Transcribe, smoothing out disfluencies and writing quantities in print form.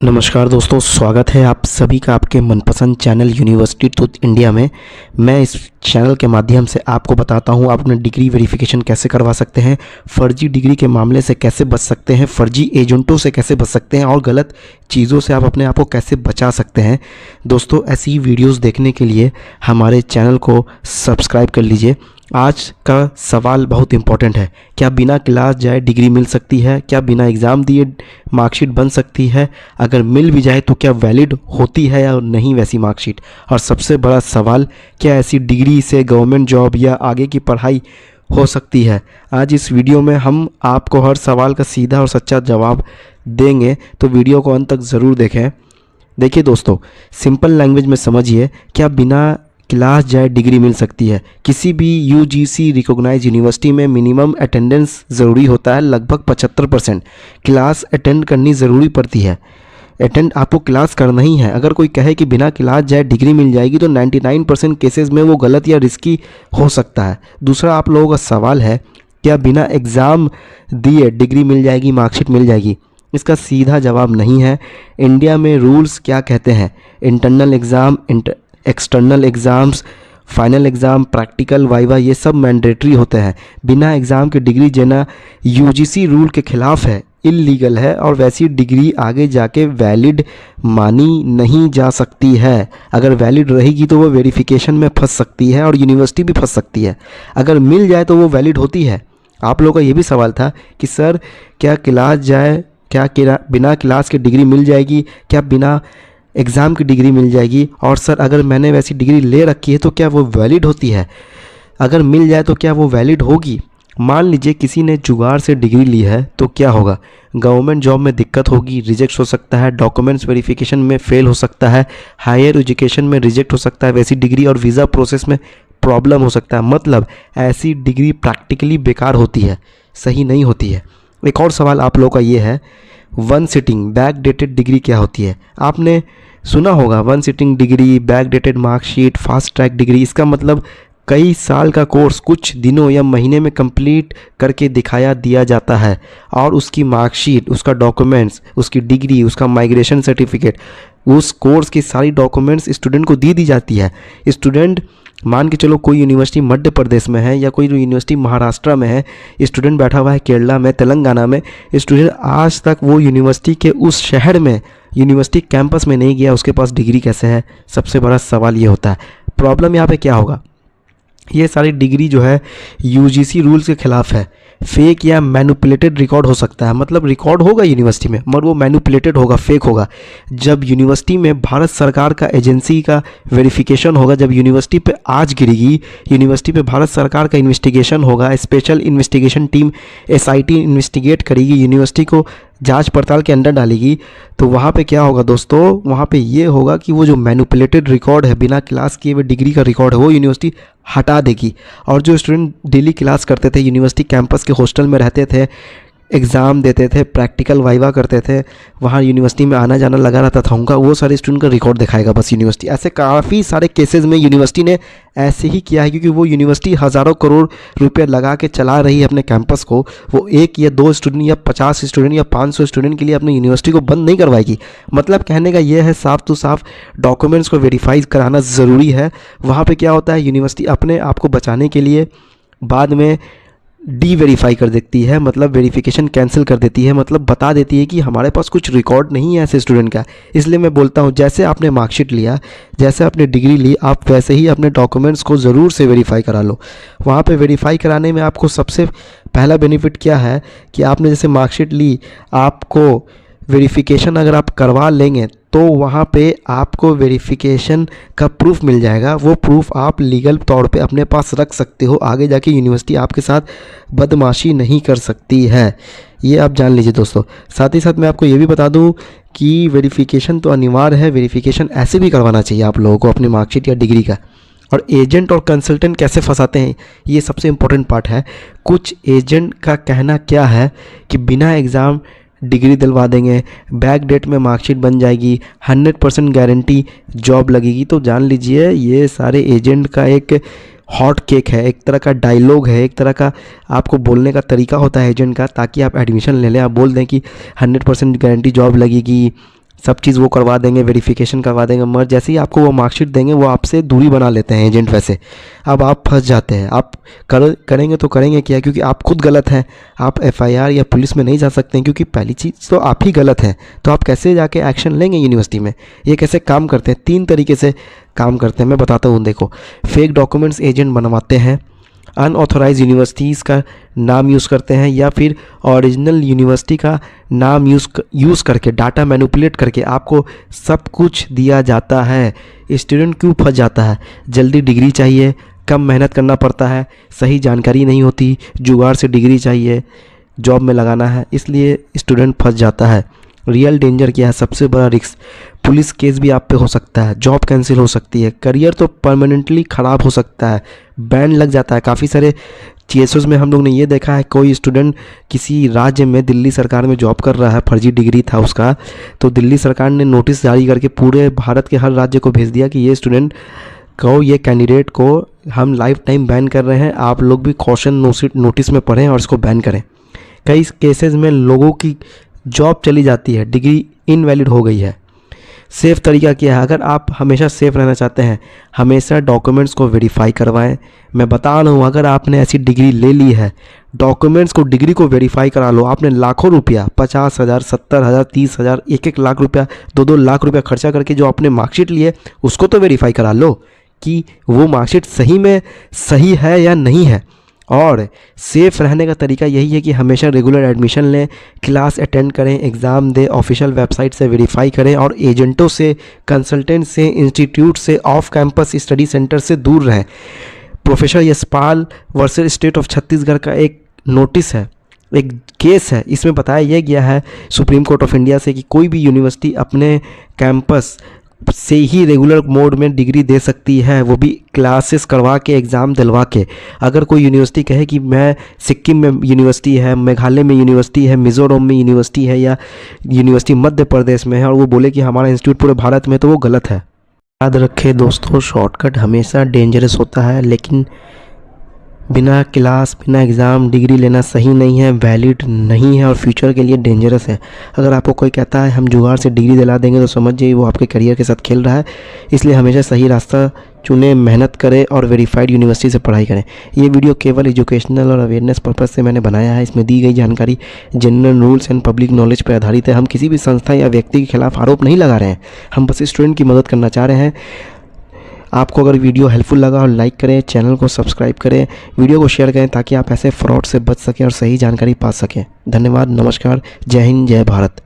नमस्कार दोस्तों, स्वागत है आप सभी का आपके मनपसंद चैनल यूनिवर्सिटी ट्रूथ इंडिया में। मैं इस चैनल के माध्यम से आपको बताता हूं आप अपने डिग्री वेरिफिकेशन कैसे करवा सकते हैं, फर्जी डिग्री के मामले से कैसे बच सकते हैं, फर्जी एजेंटों से कैसे बच सकते हैं और गलत चीज़ों से आप अपने आप को कैसे बचा सकते हैं। दोस्तों, ऐसी वीडियोस देखने के लिए हमारे चैनल को सब्सक्राइब कर लीजिए। आज का सवाल बहुत इम्पोर्टेंट है। क्या बिना क्लास जाए डिग्री मिल सकती है? क्या बिना एग्ज़ाम दिए मार्कशीट बन सकती है? अगर मिल भी जाए तो क्या वैलिड होती है या नहीं वैसी मार्कशीट? और सबसे बड़ा सवाल, क्या ऐसी डिग्री से गवर्नमेंट जॉब या आगे की पढ़ाई हो सकती है? आज इस वीडियो में हम आपको हर सवाल का सीधा और सच्चा जवाब देंगे, तो वीडियो को अंत तक ज़रूर देखें। देखिए दोस्तों, सिंपल लैंग्वेज में समझिए, क्या बिना क्लास जाए डिग्री मिल सकती है? किसी भी यूजीसी रिकॉग्नाइज यूनिवर्सिटी में मिनिमम अटेंडेंस ज़रूरी होता है, लगभग 75%। क्लास अटेंड करनी ज़रूरी पड़ती है। अटेंड आपको क्लास करना ही है। अगर कोई कहे कि बिना क्लास जाए डिग्री मिल जाएगी तो 99% केसेस में वो गलत या रिस्की हो सकता है। दूसरा आप लोगों का सवाल है, क्या बिना एग्ज़ाम दिए डिग्री मिल जाएगी, मार्कशीट मिल जाएगी? इसका सीधा जवाब नहीं है। इंडिया में रूल्स क्या कहते हैं? Internal exam, external exams, final exam, practical, viva, ये सब मैंडेटरी होते हैं। बिना एग्ज़ाम के डिग्री देना यूजीसी रूल के ख़िलाफ़ है, इल्लीगल है, और वैसी डिग्री आगे जाके वैलिड मानी नहीं जा सकती है। अगर वैलिड रहेगी तो वो वेरिफिकेशन में फंस सकती है और यूनिवर्सिटी भी फंस सकती है। अगर मिल जाए तो वो वैलिड होती है। आप लोगों का ये भी सवाल था कि सर, क्या क्लास जाए, क्या बिना क्लास के डिग्री मिल जाएगी? क्या बिना एग्ज़ाम की डिग्री मिल जाएगी? और सर, अगर मैंने वैसी डिग्री ले रखी है तो क्या वो वैलिड होती है? अगर मिल जाए तो क्या वो वैलिड होगी? मान लीजिए किसी ने जुगाड़ से डिग्री ली है तो क्या होगा? गवर्नमेंट जॉब में दिक्कत होगी, रिजेक्ट हो सकता है, डॉक्यूमेंट्स वेरिफिकेशन में फेल हो सकता है, हायर एजुकेशन में रिजेक्ट हो सकता है वैसी डिग्री, और वीज़ा प्रोसेस में प्रॉब्लम हो सकता है। मतलब ऐसी डिग्री प्रैक्टिकली बेकार होती है, सही नहीं होती है। एक और सवाल आप लोगों का ये है, one sitting back dated degree क्या होती है? आपने सुना होगा one sitting degree, back dated marksheet, fast track degree. इसका मतलब कई साल का कोर्स कुछ दिनों या महीने में कंप्लीट करके दिखाया दिया जाता है और उसकी मार्कशीट, उसका डॉक्यूमेंट्स, उसकी डिग्री, उसका माइग्रेशन सर्टिफिकेट, उस कोर्स की सारी डॉक्यूमेंट्स स्टूडेंट को दी जाती है। स्टूडेंट, मान के चलो कोई यूनिवर्सिटी मध्य प्रदेश में है या कोई यूनिवर्सिटी महाराष्ट्र में है, स्टूडेंट बैठा हुआ है केरला में, तेलंगाना में, स्टूडेंट आज तक वो यूनिवर्सिटी के उस शहर में, यूनिवर्सिटी कैंपस में नहीं गया, उसके पास डिग्री कैसे है? सबसे बड़ा सवाल ये होता है। प्रॉब्लम यहाँ पे क्या होगा? ये सारी डिग्री जो है यूजीसी रूल्स के खिलाफ है। फेक या मैनिपुलेटेड रिकॉर्ड हो सकता है। मतलब रिकॉर्ड होगा यूनिवर्सिटी में मगर वो मैनिपुलेटेड होगा, फेक होगा। जब यूनिवर्सिटी में भारत सरकार का एजेंसी का वेरिफिकेशन होगा, जब यूनिवर्सिटी पे आज गिरेगी, यूनिवर्सिटी पे भारत सरकार का इन्वेस्टिगेशन होगा, special investigation team SIT investigate करेगी, यूनिवर्सिटी को जांच पड़ताल के अंडर डालेगी, तो वहाँ पे क्या होगा दोस्तों? वहाँ पे ये होगा कि वो जो मैनिपुलेटेड रिकॉर्ड है, बिना क्लास किए हुए डिग्री का रिकॉर्ड है, वो यूनिवर्सिटी हटा देगी। और जो स्टूडेंट डेली क्लास करते थे, यूनिवर्सिटी कैंपस के हॉस्टल में रहते थे, एग्ज़ाम देते थे, प्रैक्टिकल वाइवा करते थे, वहाँ यूनिवर्सिटी में आना जाना लगा रहता था उनका, वो सारे स्टूडेंट का रिकॉर्ड दिखाएगा बस यूनिवर्सिटी। ऐसे काफ़ी सारे केसेस में यूनिवर्सिटी ने ऐसे ही किया है, क्योंकि वो यूनिवर्सिटी हज़ारों करोड़ रुपए लगा के चला रही है अपने कैंपस को। वो एक या दो स्टूडेंट या 50 स्टूडेंट या 500 स्टूडेंट के लिए अपनी यूनिवर्सिटी को बंद नहीं करवाएगी। मतलब कहने का ये है साफ तो साफ, डॉक्यूमेंट्स को वेरीफाई कराना ज़रूरी है। वहाँ पर क्या होता है, यूनिवर्सिटी अपने आप को बचाने के लिए बाद में डी वेरीफाई कर देती है, मतलब वेरिफिकेशन कैंसिल कर देती है, मतलब बता देती है कि हमारे पास कुछ रिकॉर्ड नहीं है ऐसे स्टूडेंट का। इसलिए मैं बोलता हूँ, जैसे आपने मार्कशीट लिया, जैसे आपने डिग्री ली, आप वैसे ही अपने डॉक्यूमेंट्स को ज़रूर से वेरीफाई करा लो। वहाँ पे वेरीफाई कराने में आपको सबसे पहला बेनिफिट क्या है कि आपने जैसे मार्कशीट ली, आपको वेरिफिकेशन अगर आप करवा लेंगे तो वहाँ पे आपको वेरिफिकेशन का प्रूफ मिल जाएगा। वो प्रूफ आप लीगल तौर पे अपने पास रख सकते हो। आगे जाके यूनिवर्सिटी आपके साथ बदमाशी नहीं कर सकती है, ये आप जान लीजिए दोस्तों। साथ ही साथ मैं आपको ये भी बता दूं कि वेरिफिकेशन तो अनिवार्य है, वेरिफिकेशन ऐसे भी करवाना चाहिए आप लोगों को अपनी मार्कशीट या डिग्री का। और एजेंट और कंसल्टेंट कैसे फंसाते हैं, ये सबसे इम्पोर्टेंट पार्ट है। कुछ एजेंट का कहना क्या है कि बिना एग्ज़ाम डिग्री दिलवा देंगे, बैक डेट में मार्कशीट बन जाएगी, 100% गारंटी जॉब लगेगी। तो जान लीजिए ये सारे एजेंट का एक हॉट केक है, एक तरह का डायलॉग है, एक तरह का आपको बोलने का तरीका होता है एजेंट का, ताकि आप एडमिशन ले लें। आप बोल दें कि 100% गारंटी जॉब लगेगी, सब चीज़ वो करवा देंगे, वेरिफिकेशन करवा देंगे, मगर जैसे ही आपको वो मार्कशीट देंगे वो आपसे दूरी बना लेते हैं एजेंट। वैसे अब आप फंस जाते हैं। आप करेंगे तो करेंगे क्या, क्योंकि आप खुद गलत हैं। आप एफआईआर या पुलिस में नहीं जा सकते हैं, क्योंकि पहली चीज़ तो आप ही गलत हैं। तो आप कैसे जाके एक्शन लेंगे यूनिवर्सिटी में? ये कैसे काम करते हैं? 3 तरीके से काम करते हैं, मैं बताता हूँ। देखो, फेक डॉक्यूमेंट्स एजेंट बनवाते हैं, अनऑथोराइज यूनिवर्सिटीज़ का नाम यूज़ करते हैं, या फिर ओरिजिनल यूनिवर्सिटी का नाम यूज़ करके डाटा मैनिपुलेट करके आपको सब कुछ दिया जाता है। स्टूडेंट क्यों फंस जाता है? जल्दी डिग्री चाहिए, कम मेहनत करना पड़ता है, सही जानकारी नहीं होती, जुगाड़ से डिग्री चाहिए, जॉब में लगाना है, इसलिए स्टूडेंट फंस जाता है। रियल डेंजर क्या है? सबसे बड़ा रिस्क, पुलिस केस भी आप पे हो सकता है, जॉब कैंसिल हो सकती है, करियर तो परमानेंटली ख़राब हो सकता है, बैन लग जाता है। काफ़ी सारे केसेस में हम लोग ने ये देखा है, कोई स्टूडेंट किसी राज्य में दिल्ली सरकार में जॉब कर रहा है, फर्जी डिग्री था उसका, तो दिल्ली सरकार ने नोटिस जारी करके पूरे भारत के हर राज्य को भेज दिया कि ये स्टूडेंट को, ये कैंडिडेट को हम लाइफ टाइम बैन कर रहे हैं, आप लोग भी कॉशन नोटिस में पढ़ें और इसको बैन करें। कई केसेस में लोगों की जॉब चली जाती है, डिग्री इनवैलिड हो गई है। सेफ़ तरीका क्या है? अगर आप हमेशा सेफ़ रहना चाहते हैं, हमेशा डॉक्यूमेंट्स को वेरीफाई करवाएं। मैं बता रहा हूँ, अगर आपने ऐसी डिग्री ले ली है, डॉक्यूमेंट्स को, डिग्री को वेरीफाई करा लो। आपने लाखों रुपया, 50,000, 70,000, 30,000, 1-1 लाख रुपया, 2-2 लाख रुपया खर्चा करके जो आपने मार्कशीट ली है, उसको तो वेरीफाई करा लो कि वो मार्कशीट सही में सही है या नहीं है। और सेफ़ रहने का तरीका यही है कि हमेशा रेगुलर एडमिशन लें, क्लास अटेंड करें, एग्ज़ाम दें, ऑफिशियल वेबसाइट से वेरीफाई करें, और एजेंटों से, कंसल्टेंट से, इंस्टीट्यूट से, ऑफ कैंपस स्टडी सेंटर से दूर रहें। Professor Yashpal versus state of Chhattisgarh का एक नोटिस है, एक केस है, इसमें बताया यह गया है सुप्रीम कोर्ट ऑफ इंडिया से कि कोई भी यूनिवर्सिटी अपने कैंपस से ही रेगुलर मोड में डिग्री दे सकती है, वो भी क्लासेस करवा के, एग्ज़ाम दिलवा के। अगर कोई यूनिवर्सिटी कहे कि मैं सिक्किम में यूनिवर्सिटी है, मेघालय में यूनिवर्सिटी है, मिज़ोरम में यूनिवर्सिटी है, या यूनिवर्सिटी मध्य प्रदेश में है, और वो बोले कि हमारा इंस्टीट्यूट पूरे भारत में, तो वो गलत है। याद रखें दोस्तों, शॉर्टकट हमेशा डेंजरस होता है, लेकिन बिना क्लास, बिना एग्ज़ाम डिग्री लेना सही नहीं है, वैलिड नहीं है और फ्यूचर के लिए डेंजरस है। अगर आपको कोई कहता है हम जुगाड़ से डिग्री दिला देंगे, तो समझ जाइए वो आपके करियर के साथ खेल रहा है। इसलिए हमेशा सही रास्ता चुनें, मेहनत करें और वेरीफाइड यूनिवर्सिटी से पढ़ाई करें। ये वीडियो केवल एजुकेशनल और अवेयरनेस पर्पज़ से मैंने बनाया है। इसमें दी गई जानकारी general rules and public knowledge पर आधारित है। हम किसी भी संस्था या व्यक्ति के खिलाफ आरोप नहीं लगा रहे हैं, हम बस स्टूडेंट की मदद करना चाह रहे हैं। आपको अगर वीडियो हेल्पफुल लगा और लाइक करें, चैनल को सब्सक्राइब करें, वीडियो को शेयर करें, ताकि आप ऐसे फ्रॉड से बच सकें और सही जानकारी पा सकें। धन्यवाद, नमस्कार, जय हिंद, जय भारत।